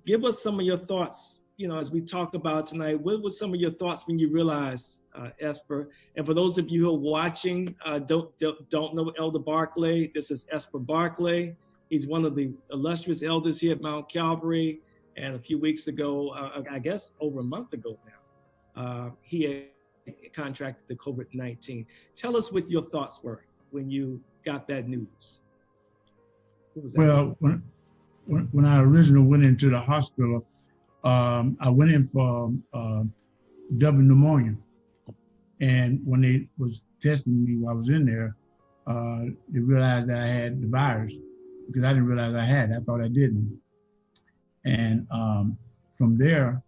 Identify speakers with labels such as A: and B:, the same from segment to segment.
A: Give us some of your thoughts, as we talk about tonight. What were some of your thoughts when you realized, Esper? And for those of you who are watching, don't know Elder Barclay, this is Esper Barclay. He's one of the illustrious elders here at Mount Calvary. And a few weeks ago, I guess over a month ago now, he had contracted the COVID-19. Tell us what your thoughts were when you got that news.
B: Well, when I originally went into the hospital, I went in for double pneumonia. And when they was testing me while I was in there, they realized that I had the virus because I didn't realize I had it. I thought I didn't. And from there,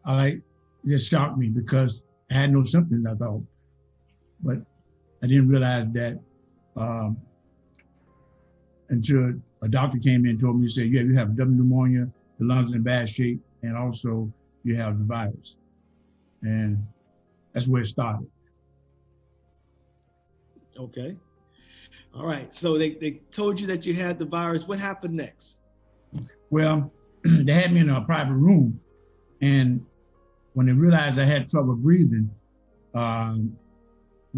B: it just shocked me because I had no symptoms, I thought. But I didn't realize that until a doctor came in and told me, he said, yeah, you have double pneumonia, the lungs in bad shape, and also you have the virus. And that's where it started.
A: Okay. All right. So they told you that you had the virus. What happened next?
B: Well, they had me in a private room. And when they realized I had trouble breathing, one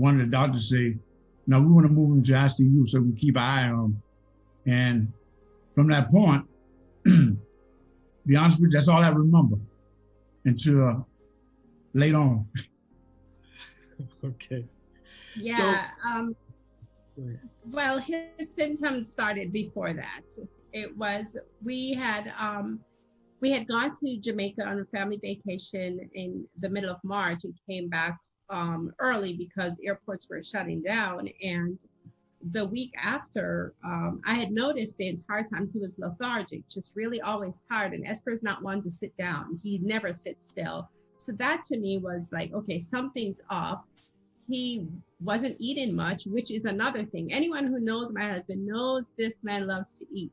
B: of the doctors said, no, we want to move him to ICU so we keep an eye on him. And from that point, be honest with you, that's all I remember until later on.
A: Okay.
C: Yeah. Well, his symptoms started before that. It was, we had gone to Jamaica on a family vacation in the middle of March and came back early because airports were shutting down. And the week after, I had noticed the entire time he was lethargic, just really always tired. And Esper's not one to sit down. He never sits still. So that to me was like, okay, something's off. He wasn't eating much, which is another thing. Anyone who knows my husband knows this man loves to eat.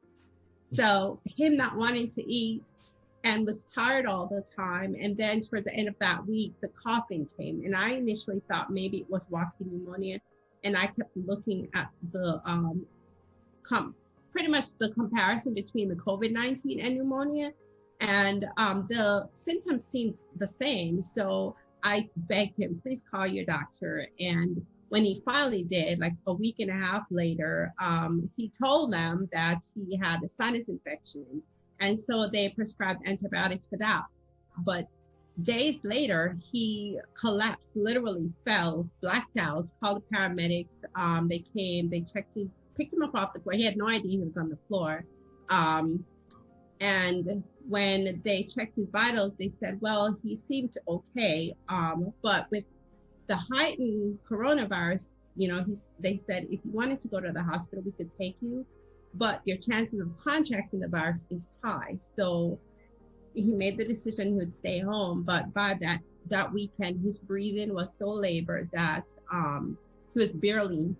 C: So him not wanting to eat and was tired all the time. And then towards the end of that week, the coughing came. And I initially thought maybe it was walking pneumonia. And I kept looking at the pretty much the comparison between the COVID-19 and pneumonia. And the symptoms seemed the same. So I begged him, please call your doctor. And when he finally did, like a week and a half later, he told them that he had a sinus infection. And so they prescribed antibiotics for that. But days later, he collapsed, literally fell, blacked out, called the paramedics. They came, they picked him up off the floor. He had no idea he was on the floor. And when they checked his vitals, they said, well, he seemed okay. But with the heightened coronavirus, they said, if you wanted to go to the hospital, we could take you, but your chances of contracting the virus is high. So he made the decision he would stay home. But by that weekend, his breathing was so labored that he was barely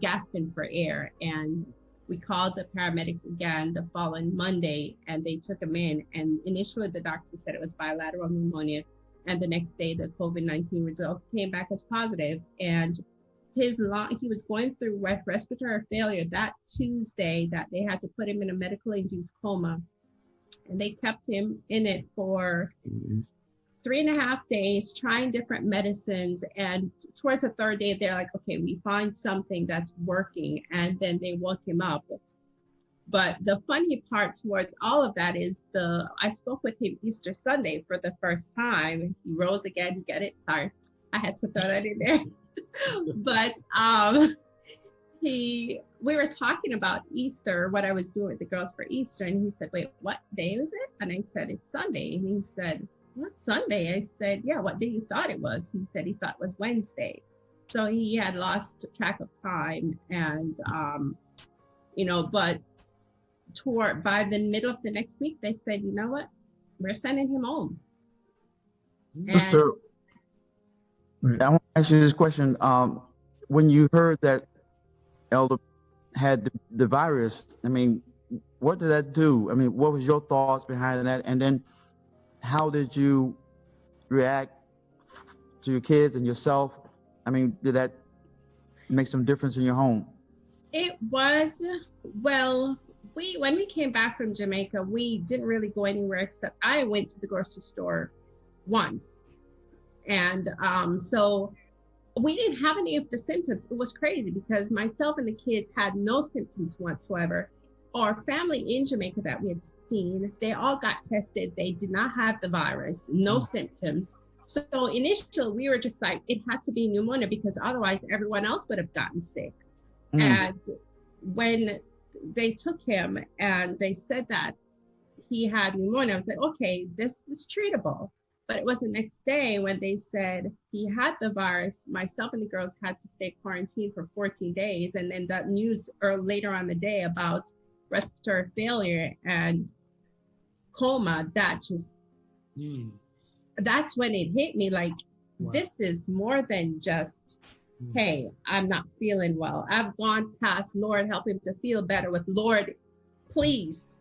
C: gasping for air. And we called the paramedics again the following Monday, and they took him in. And initially, the doctor said it was bilateral pneumonia. And the next day, the COVID-19 results came back as positive. And he was going through respiratory failure that Tuesday that they had to put him in a medically induced coma. And they kept him in it for 3.5 days, trying different medicines. And towards the third day, they're like, okay, we find something that's working. And then they woke him up. But the funny part towards all of that is I spoke with him Easter Sunday for the first time. He rose again, get it? Sorry, I had to throw that in there. But we were talking about Easter, what I was doing with the girls for Easter. And he said, wait, what day is it? And I said, it's Sunday. And he said, what, Sunday? I said, yeah, what day you thought it was? He said he thought it was Wednesday. So he had lost track of time. And, but by the middle of the next week, they said, you know what? We're sending him home.
D: Mr. I want to ask you this question. When you heard that Elder had the virus, I mean, what did that do? I mean, what was your thoughts behind that? And then how did you react to your kids and yourself? I mean, did that make some difference in your home?
C: It was, well, when we came back from Jamaica, we didn't really go anywhere except I went to the grocery store once. And so we didn't have any of the symptoms. It was crazy because myself and the kids had no symptoms whatsoever. Our family in Jamaica that we had seen, they all got tested. They did not have the virus, no symptoms. So initially we were just like, it had to be pneumonia because otherwise everyone else would have gotten sick. And when they took him and they said that he had pneumonia, I was like, okay, this is treatable. But it was the next day when they said he had the virus. Myself and the girls had to stay quarantined for 14 days. And then that news later on the day about respiratory failure and coma, that just, that's when it hit me like, this is more than just, hey, I'm not feeling well. I've gone past, Lord, help him to feel better with, Lord, please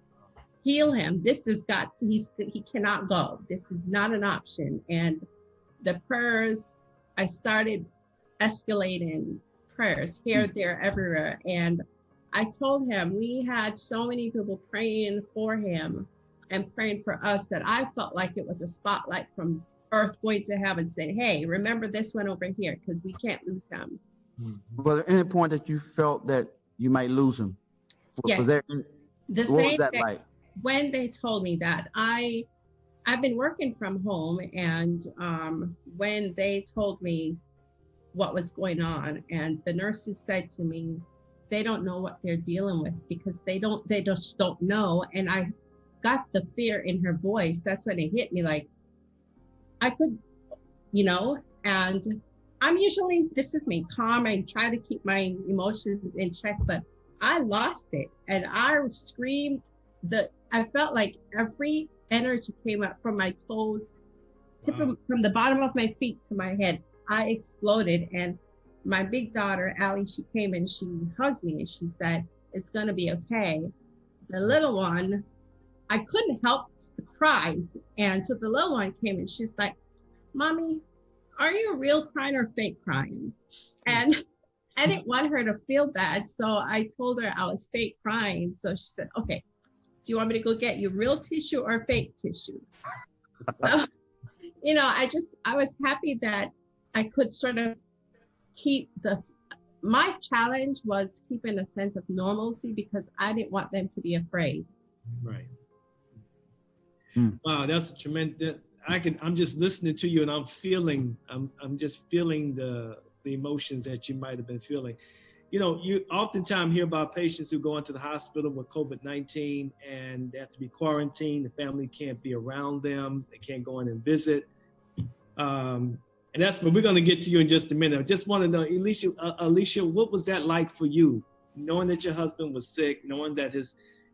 C: heal him. This has got to, he cannot go. This is not an option. And the prayers, I started escalating prayers here, there, everywhere. And I told him we had so many people praying for him and praying for us that I felt like it was a spotlight from earth going to heaven saying, hey, remember this one over here because we can't lose him.
D: Was there any point that you felt that you might lose him?
C: Yes.
D: Was there,
C: the
D: what
C: same
D: was that like?
C: When they told me that, I've been working from home, and when they told me what was going on, and the nurses said to me, they don't know what they're dealing with because they just don't know. And I got the fear in her voice. That's when it hit me, like I could, and I'm usually, this is me, calm. I try to keep my emotions in check, but I lost it and I screamed. I felt like every energy came up from my toes, from the bottom of my feet to my head. I exploded, and my big daughter, Allie, she came and she hugged me and she said, it's gonna be okay. The little one, I couldn't help the cries. And so the little one came and she's like, Mommy, are you real crying or fake crying? And I didn't want her to feel bad. So I told her I was fake crying. So she said, okay, do you want me to go get you real tissue or fake tissue? So, I was happy that I could sort of keep my challenge was keeping a sense of normalcy because I didn't want them to be afraid.
A: Right. Wow, that's tremendous. I'm just listening to you and I'm just feeling the emotions that you might have been feeling. You oftentimes hear about patients who go into the hospital with COVID-19 and they have to be quarantined. The family can't be around them. They can't go in and visit. And that's what we're going to get to you in just a minute. I just want to know, Alicia, what was that like for you? Knowing that your husband was sick, knowing that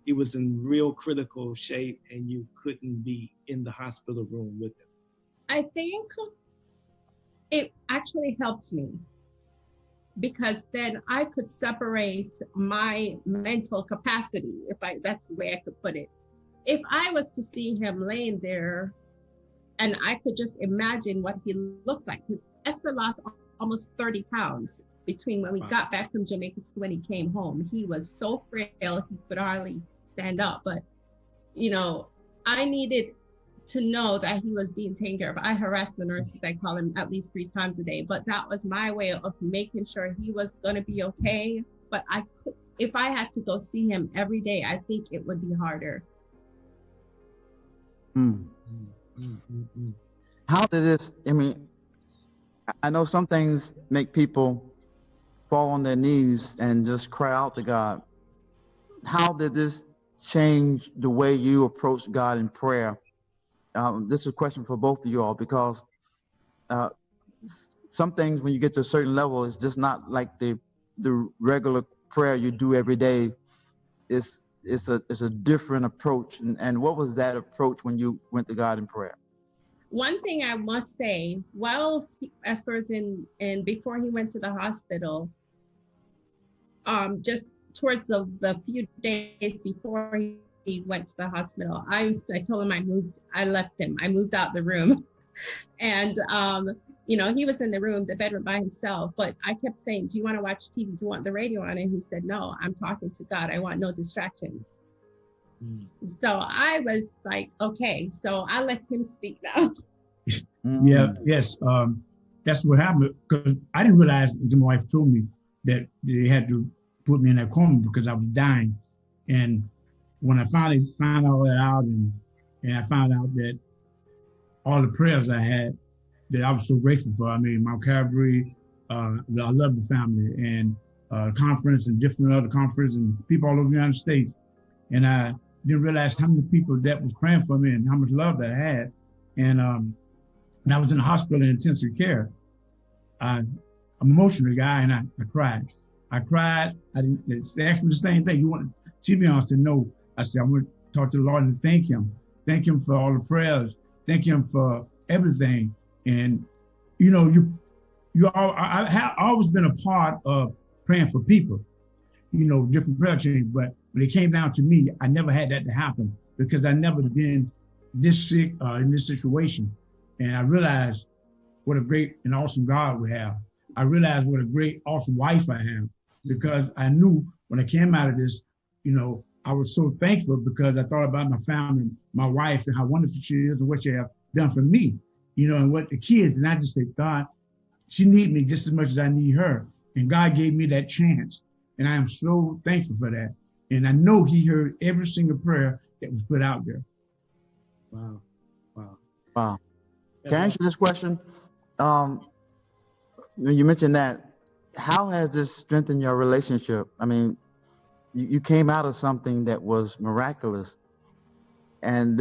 A: he was in real critical shape and you couldn't be in the hospital room with him.
C: I think it actually helped me because then I could separate my mental capacity, that's the way I could put it. If I was to see him laying there and I could just imagine what he looked like, because Esper lost almost 30 pounds between when we got back from Jamaica to when he came home. He was so frail, he could hardly stand up. But, I needed to know that he was being taken care of. I harassed the nurses. I call him at least 3 times a day, but that was my way of making sure he was going to be okay. But if I had to go see him every day, I think it would be harder.
D: How did this, I know some things make people fall on their knees and just cry out to God. How did this change the way you approach God in prayer? This is a question for both of you all, because some things when you get to a certain level, it's just not like the regular prayer you do every day. It's a different approach. And what was that approach when you went to God in prayer?
C: One thing I must say, while Esper's before he went to the hospital, just towards the few days before he went to the hospital, I told him I left him. I moved out the room. And, he was in the bedroom by himself, but I kept saying, do you want to watch TV? Do you want the radio on? And he said, no, I'm talking to God. I want no distractions. So I was like, okay, so I let him speak now.
B: Yeah, yes. That's what happened, because I didn't realize until my wife told me that they had to put me in that coma because I was dying. And when I finally found all that out, and I found out that all the prayers I had, that I was so grateful for. I mean, Mount Calvary, I love the family, and conference and different other conferences and people all over the United States. And I didn't realize how many people that was praying for me and how much love that I had. And when I was in the hospital in intensive care, I'm an emotional guy, and I cried. I cried. They asked me the same thing. You want to see me on? I said, no. I said, I want to talk to the Lord and thank him. Thank him for all the prayers. Thank him for everything. And, you know, I have always been a part of praying for people, you know, different prayer chains. But when it came down to me, I never had that to happen because I never been this sick in this situation. And I realized what a great and awesome God we have. I realized what a great, awesome wife I have, because I knew when I came out of this, you know, I was so thankful because I thought about my family, my wife, and how wonderful she is and what she have done for me, you know, and what the kids. And I just said, God, she needs me just as much as I need her. And God gave me that chance. And I am so thankful for that. And I know he heard every single prayer that was put out there.
A: Wow. Wow.
D: Wow. Can I ask you this question? When you mentioned that, how has this strengthened your relationship? I mean, you came out of something that was miraculous, and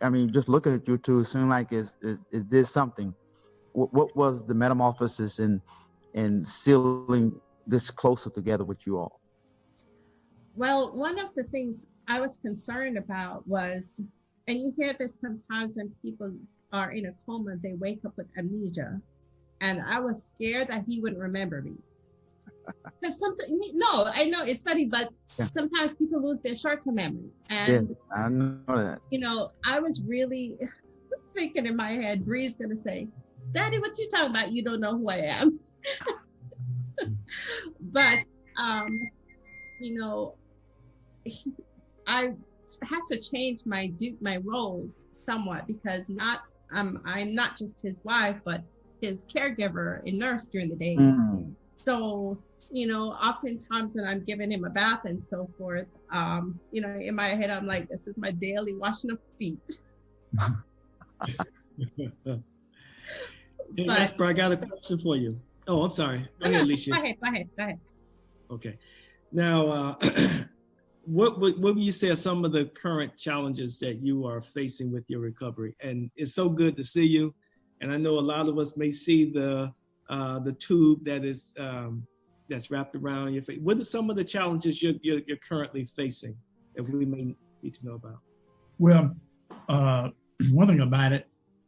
D: I mean, just looking at you two, it seemed like it did something. What was the metamorphosis in sealing this closer together with you all?
C: Well, one of the things I was concerned about was, and you hear this sometimes when people are in a coma, they wake up with amnesia. And I was scared that he wouldn't remember me. Because no, I know it's funny, but sometimes people lose their short-term memory. And
D: yes, I know that.
C: You know, I was really thinking in my head, Bree's gonna say, Daddy, what you talking about? You don't know who I am. But you know, I had to change my roles somewhat, because I'm not just his wife, but his caregiver and nurse during the day. So, you know, oftentimes when I'm giving him a bath and so forth, you know, in my head, I'm like, this is my daily washing of feet.
A: Hey, Esper, I got a question for you. Oh, I'm sorry. Go ahead, Alicia.
C: Go ahead.
A: Okay. Now, what would you say are some of the current challenges that you are facing with your recovery? And it's so good to see you. And I know a lot of us may see the tube that is that's wrapped around your face. What are some of the challenges you're currently facing that we may need to know about?
B: Well, one thing about it,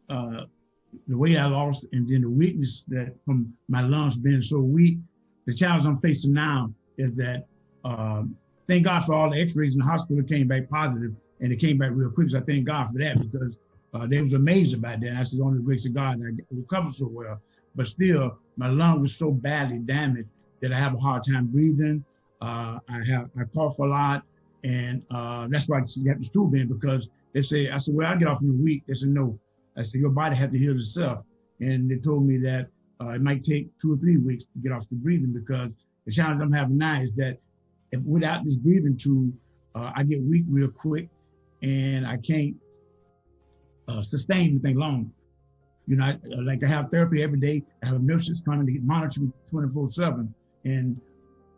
B: the way I lost, and then the weakness that from my lungs being so weak, the challenge I'm facing now is that thank God for all the x-rays in the hospital came back positive, and it came back real quick. So I thank God for that, because they was amazed about that. And I said, only the grace of God, and I recovered so well. But still, my lung was so badly damaged that I have a hard time breathing. I cough a lot, and that's why I got this tube in, because they say, I said, well, I'll get off in a week. They said, no. I said, your body has to heal itself. And they told me that it might take 2 or 3 weeks to get off the breathing, because the challenge I'm having now is that if without this breathing tube, I get weak real quick, and I can't sustain anything long. You know, I have therapy every day. I have nurses coming to monitor me 24/7. And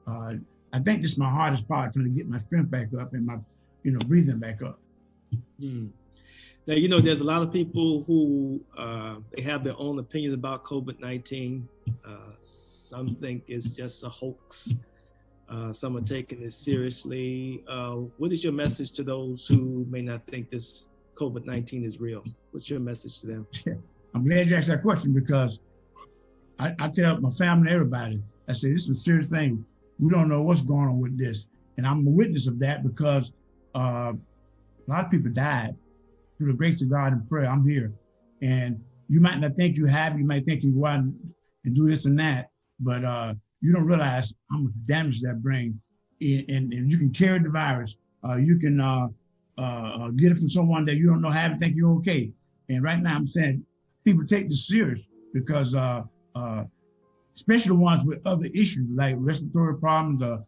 B: I think this is my hardest part, trying to get my strength back up and my, you know, breathing back up.
A: Now, you know, there's a lot of people who they have their own opinions about COVID-19. Some think it's just a hoax. Some are taking it seriously. What is your message to those who may not think this COVID-19 is real? What's your message to them?
B: I'm glad you asked that question, because I tell my family and everybody, I say, this is a serious thing. We don't know what's going on with this. And I'm a witness of that, because a lot of people died. Through the grace of God and prayer, I'm here. And you might not think you have, you might think you go out and do this and that, but you don't realize how much damage that brings. And you can carry the virus you can get it from someone that you don't know how to think you're okay. And right now I'm saying people take this serious because especially the ones with other issues like respiratory problems or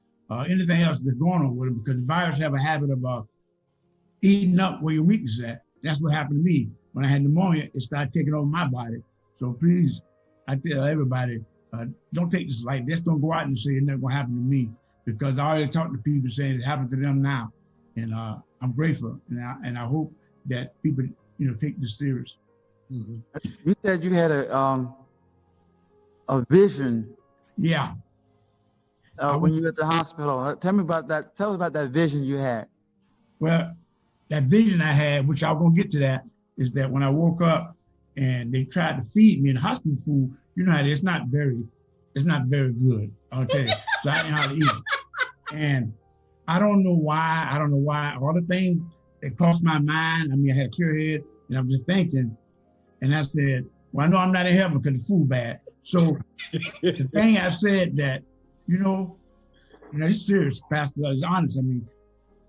B: anything else that's going on with them, because the virus have a habit of eating up where your weakness is at. That's what happened to me. When I had pneumonia, it started taking over my body. So please, I tell everybody, don't take this lightly. Just don't go out and say it's never gonna happen to me, because I already talked to people saying it happened to them now. And I'm grateful, and I hope that people, take this serious.
D: Mm-hmm. You said you had a vision.
B: Yeah.
D: When you were at the hospital. Tell me about that. Tell us about that vision you had.
B: Well, that vision I had, which I'm gonna get to that, is that when I woke up and they tried to feed me in hospital food, you know how it's not very good. I'll tell you. So I didn't know how to eat it. And I don't know why. All the things that crossed my mind. I mean, I had a cure head, and I'm just thinking, and I said, well, I know I'm not in heaven because the food bad. So the thing I said that, it's serious, Pastor, it's honest. I mean,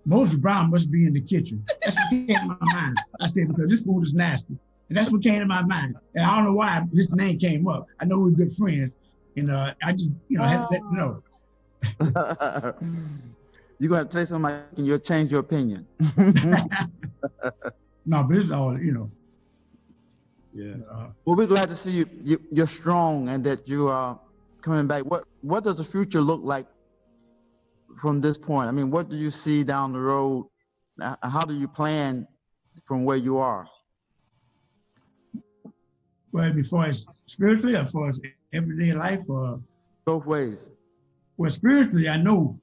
B: Moses Brown must be in the kitchen. That's what came to my mind. I said, because this food is nasty. And that's what came to my mind. And I don't know why this name came up. I know we're good friends. And I just, had to let you know.
D: You're going to say something and you'll change your opinion.
B: No, but it's all,
A: Yeah.
D: Well, we're glad to see you're strong and that you are coming back. What does the future look like from this point? I mean, what do you see down the road? How do you plan from where you are?
B: Well, before it's spiritually or for everyday life, or
D: both ways.
B: Well, spiritually, I know,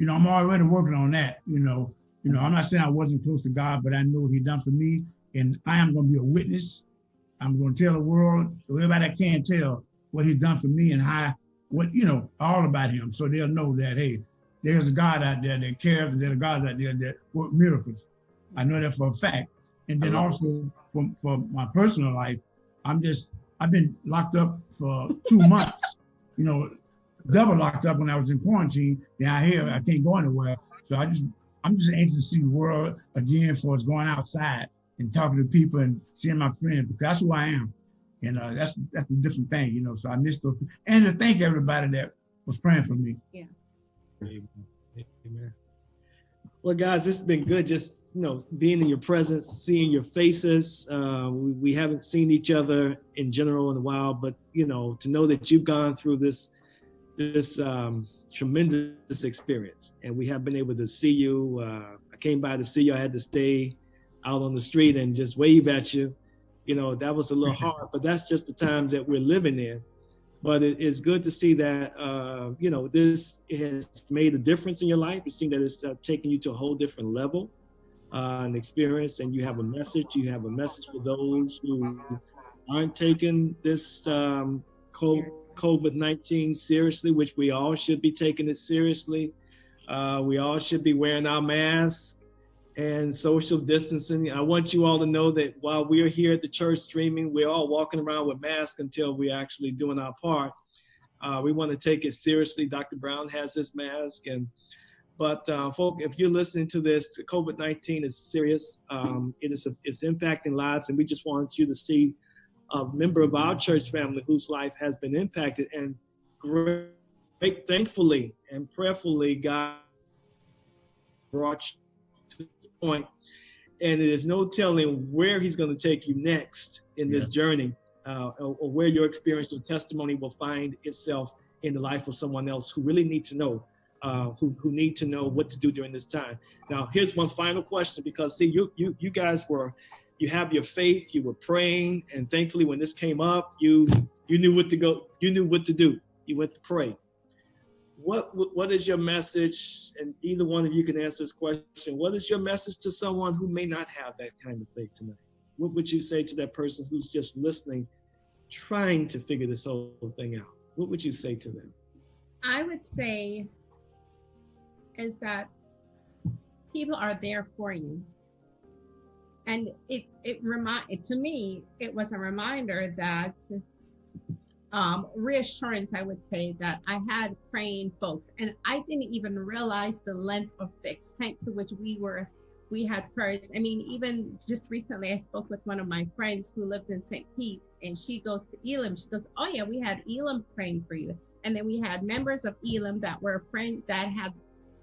B: I'm already working on that. I'm not saying I wasn't close to God, but I know what He done for me, and I am going to be a witness. I'm going to tell the world, everybody that can tell what He's done for me and all about Him, so they'll know that, hey, there's a God out there that cares, and there's a God out there that works miracles. I know that for a fact. And then also for my personal life, I've been locked up for 2 months, double locked up when I was in quarantine. Down here, I can't go anywhere. So I'm just anxious to see the world again for us going outside and talking to people and seeing my friends, because that's who I am. And that's a different thing, so I miss those people. And to thank everybody that was praying for me.
C: Yeah.
A: Amen. Well, guys, this has been good. Just, being in your presence, seeing your faces. We haven't seen each other in general in a while, but, to know that you've gone through this tremendous experience, and we have been able to see you. I came by to see you. I had to stay out on the street and just wave at you. That was a little hard, but that's just the times that we're living in. But it is good to see that, this has made a difference in your life. It seems that it's taken you to a whole different level and experience, and you have a message. You have a message for those who aren't taking this COVID-19 seriously, which we all should be taking it seriously. We all should be wearing our masks and social distancing. I want you all to know that while we're here at the church streaming, we're all walking around with masks until we're actually doing our part. We want to take it seriously. Dr. Brown has his mask, but folks, if you're listening to this, COVID-19 is serious. It's impacting lives, and we just want you to see a member of our church family whose life has been impacted, and great, thankfully and prayerfully, God brought you to this point, and it is no telling where He's going to take you next in this journey, or where your experience, your testimony will find itself in the life of someone else who really need to know, who need to know what to do during this time. Now, here's one final question, because see, you guys you have your faith, you were praying, and thankfully when this came up, you knew what to go, you knew what to do. You went to pray. What is your message? And either one of you can answer this question. What is your message to someone who may not have that kind of faith tonight? What would you say to that person who's just listening, trying to figure this whole thing out? What would you say to them?
C: I would say is that people are there for you. And to me, it was a reminder that reassurance, I would say, that I had praying folks, and I didn't even realize the length of the extent to which we had prayers. I mean, even just recently, I spoke with one of my friends who lives in St. Pete, and she goes to Elam. She goes, "Oh yeah, we had Elam praying for you," and then we had members of Elam that were friends that had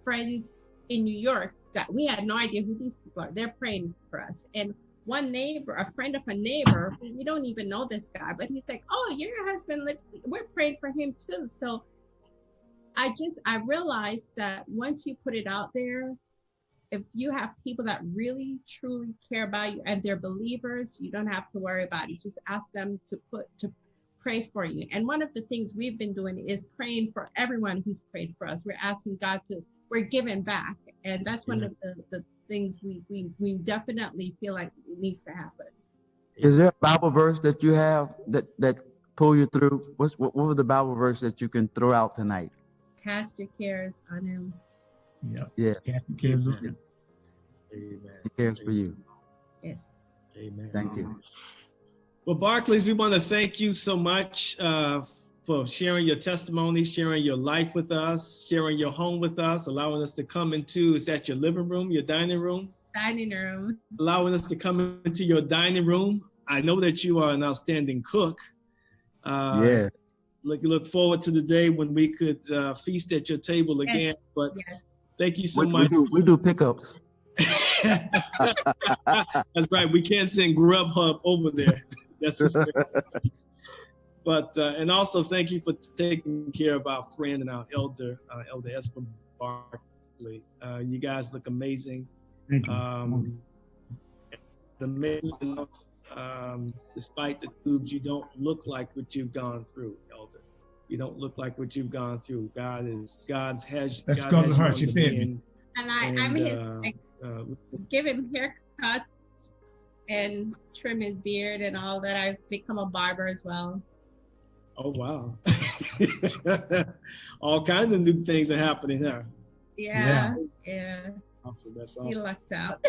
C: friends in New York that we had no idea who these people are. They're praying for us, and one neighbor, a friend of a neighbor, we don't even know this guy, but he's like, "Oh, your husband lives, we're praying for him too." So I realized that once you put it out there, if you have people that really truly care about you and they're believers, you don't have to worry about it. Just ask them to pray for you. And one of the things we've been doing is praying for everyone who's prayed for us. We're asking God we're giving back. And that's one of the things we definitely feel like it needs to happen.
D: Is there a Bible verse that you have that pull you through? What was the Bible verse that you can throw out tonight?
C: Cast your cares on him.
B: Yeah.
D: Yeah.
B: Cast your cares on him.
A: Amen.
D: He cares for you.
C: Yes.
A: Amen.
D: Thank you.
A: Well, Barclays, we want to thank you so much for sharing your testimony, sharing your life with us, sharing your home with us, allowing us to come into, is that your living room, your dining room?
C: Dining room.
A: Allowing us to come into your dining room. I know that you are an outstanding cook.
D: Yeah.
A: Look forward to the day when we could feast at your table again. But thank you so much.
D: We do pickups.
A: That's right. We can't send Grubhub over there. But and also thank you for taking care of our friend and our elder Esper Barkley. You guys look amazing.
B: Thank you.
A: Amazing. Despite the tubes, you don't look like what you've gone through, elder. You don't look like what you've gone through. God has you on the mend.
C: And I mean, give him haircuts and trim his beard and all that. I've become a barber as well.
A: Oh, wow. All kinds of new things are happening there.
C: Yeah.
A: Awesome. That's awesome.
C: He lucked out.